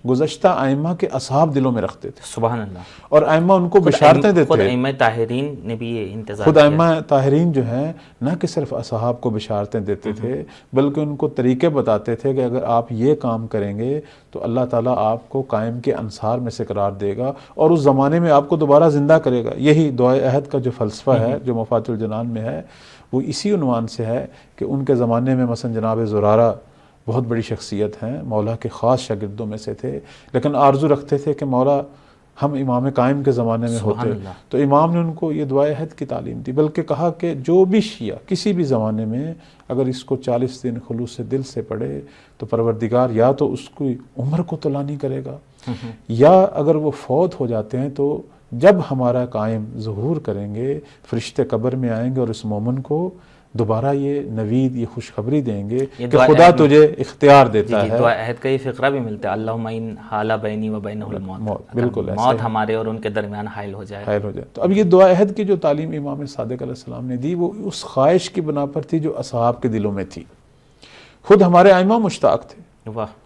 گزشتہ ائمہ کے اصحاب دلوں میں رکھتے تھے، سبحان اللہ، اور ائمہ ان کو بشارتیں دیتے خود تھے. ائمہ طاہرین نے بھی یہ انتظار خود کیا. ائمہ طاہرین جو ہیں نہ کہ صرف اصحاب کو بشارتیں دیتے تھے، بلکہ ان کو طریقے بتاتے تھے کہ اگر آپ یہ کام کریں گے تو اللہ تعالیٰ آپ کو قائم کے انصار میں سے قرار دے گا اور اس زمانے میں آپ کو دوبارہ زندہ کرے گا. یہی دعائے عہد کا جو فلسفہ ہے جو مفاتیح الجنان میں ہے، وہ اسی عنوان سے ہے کہ ان کے زمانے میں مثلا جناب زرارہ بہت بڑی شخصیت ہیں، مولا کے خاص شاگردوں میں سے تھے، لیکن آرزو رکھتے تھے کہ مولا ہم امام قائم کے زمانے میں سبحان ہوتے. اللہ. تو امام نے ان کو یہ دعائے عہد کی تعلیم دی، بلکہ کہا کہ جو بھی شیعہ کسی بھی زمانے میں اگر اس کو 40 دن خلوص دل سے پڑھے تو پروردگار یا تو اس کی عمر کو طولانی نہیں کرے گا، یا اگر وہ فوت ہو جاتے ہیں تو جب ہمارا قائم ظہور کریں گے فرشتے قبر میں آئیں گے اور اس مومن کو دوبارہ یہ نوید، یہ خوشخبری دیں گے کہ خدا تجھے اختیار دیتا ہے. دعا عہد کا یہ فقرہ بھی ملتا ہے، اللہم ان حال بینی و بینہ الموت، بالکل موت ہمارے اور ان کے درمیان حائل ہو جائے. تو اب یہ دعا عہد کی جو تعلیم امام صادق علیہ السلام نے دی، وہ اس خواہش کی بنا پر تھی جو اصحاب کے دلوں میں تھی. خود ہمارے ائمہ مشتاق تھے. واہ.